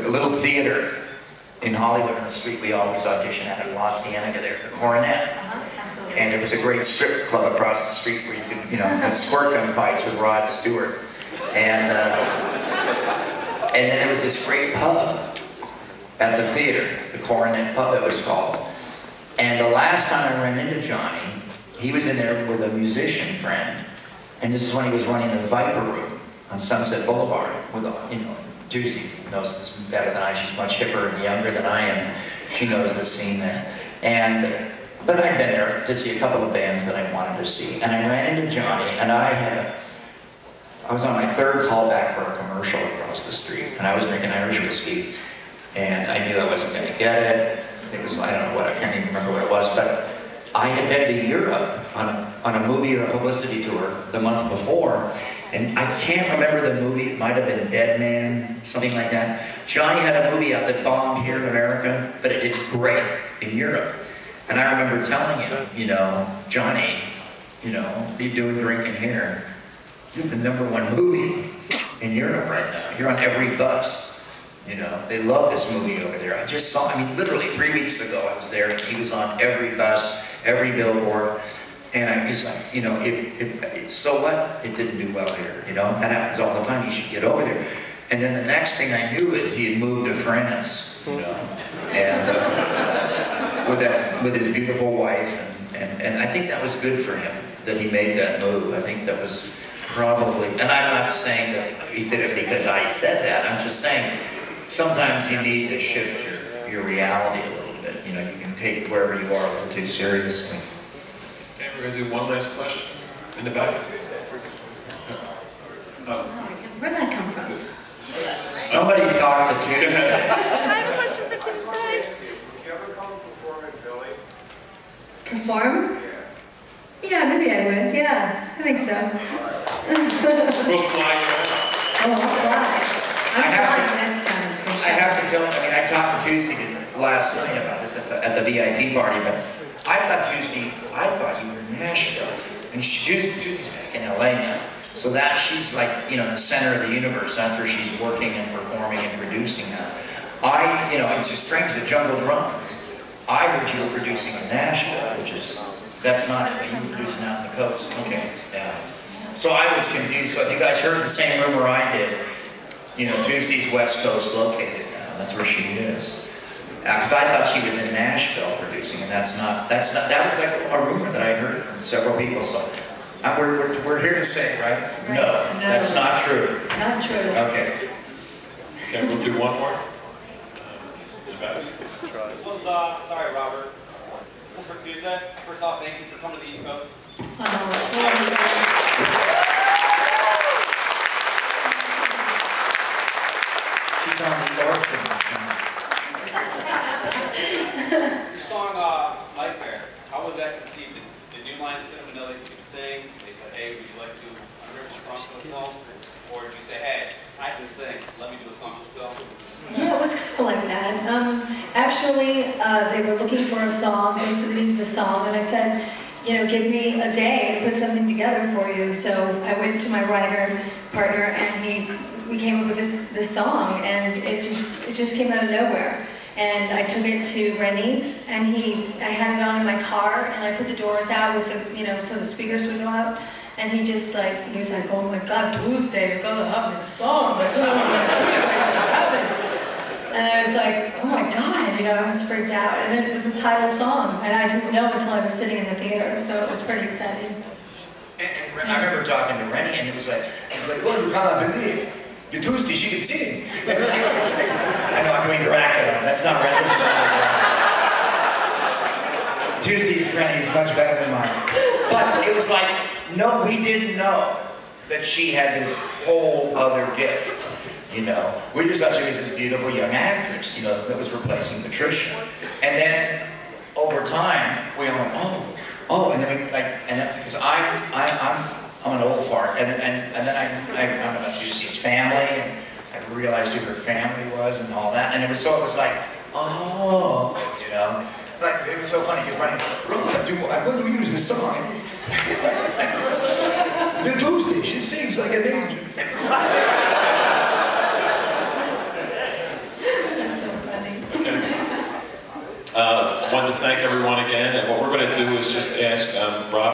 little theater in Hollywood on the street we always audition at in La Cienega there, the Coronet. And there was a great strip club across the street where you could, have squirt gun fights with Rod Stewart. And then there was this great pub at the theater, the Coronet Pub it was called. And the last time I ran into Johnny, he was in there with a musician friend, and this is when he was running the Viper Room on Sunset Boulevard. With, Tuesday knows this better than I. She's much hipper and younger than I am. She knows the scene there. But I'd been there to see a couple of bands that I wanted to see, and I ran into Johnny, and I was on my third callback for a commercial across the street, and I was drinking Irish whiskey, and I knew I wasn't going to get it. It was, I don't know what, I can't even remember what it was, but I had been to Europe on a movie or a publicity tour the month before, and I can't remember the movie. It might have been Dead Man, something like that. Johnny had a movie out that bombed here in America, but it did great in Europe. And I remember telling him, Johnny, what are you doing drinking here? You're the #1 movie in Europe right now. You're on every bus. They love this movie over there. I just saw, literally 3 weeks ago I was there, and he was on every bus, every billboard. And I was like, so what? It didn't do well here, That happens all the time. You should get over there. And then the next thing I knew is he had moved to France, and with his beautiful wife, and I think that was good for him that he made that move. I think that was probably, and I'm not saying that he did it because I said that. I'm just saying sometimes you need to shift your reality a little bit. You can take wherever you are a little too seriously. Okay, we're going to do one last question in the back. Where'd that come from? Somebody talk to Tuesday. I have a question for Tuesday. Did you ever come perform in Philly? Perform? Yeah, maybe I would. Yeah, I think so. We'll fly you out. Oh, I'll fly. I'm flying next time, for sure. I have to tell, I talked to Tuesday last night about this at the VIP party, but I thought you were in Nashville. And Tuesday's back in LA now. So that she's like, the center of the universe. That's where she's working and performing and producing now. It's just strange, the Jungle Drums. I heard you were producing in Nashville, that's not it, you were producing out on the coast. Okay, yeah. So I was confused. So if you guys heard the same rumor I did, Tuesday's West Coast located now. That's where she is. Because I thought she was in Nashville producing, and that was like a rumor that I heard from several people. So we're here to say, right? No, that's not true. Not true. Okay. Okay, we'll do one more. This one's, sorry, Robert. This one's for Tuesday. First off, thank you for coming to the East Coast. She's on the orphan. Your song, Life Fair, how was that conceived? Did you mind sitting with Nelly, you could sing? They said, hey, would you like to do a Rivers Bronco song? Or did you say, hey, I can sing, let me do a song with Phil? Yeah, it was kind of like that. Actually, they were looking for a song, they submitted the song, and I said, give me a day to put something together for you. So I went to my writer partner, and we came up with this song, and it just came out of nowhere. And I took it to Rennie, and I had it on in my car, and I put the doors out with the, so the speakers would go out. And he was like, oh my God, Tuesday, you're gonna have this song. And I was like, oh my God, I was freaked out. And then it was the title song, and I didn't know until I was sitting in the theater, so it was pretty exciting. And I remember talking to Rennie, and he was like, well, you cannot believe. The Tuesday, she can sing. I know I'm doing Dracula. That's not Rennie. Tuesday's Rennie is much better than mine. But it was like, no, we didn't know that she had this whole other gift. We just thought she was this beautiful young actress, that was replacing Patricia. And then over time, we all went, oh, and then we because I'm an old fart, and then I found out Tuesday's family, and I realized who her family was and all that, and it was like, oh, Like, it was so funny, because Ronnie, I'm going to use this song. The Tuesday, she sings like an angel. Want to thank everyone again, and what we're going to do is just ask Rob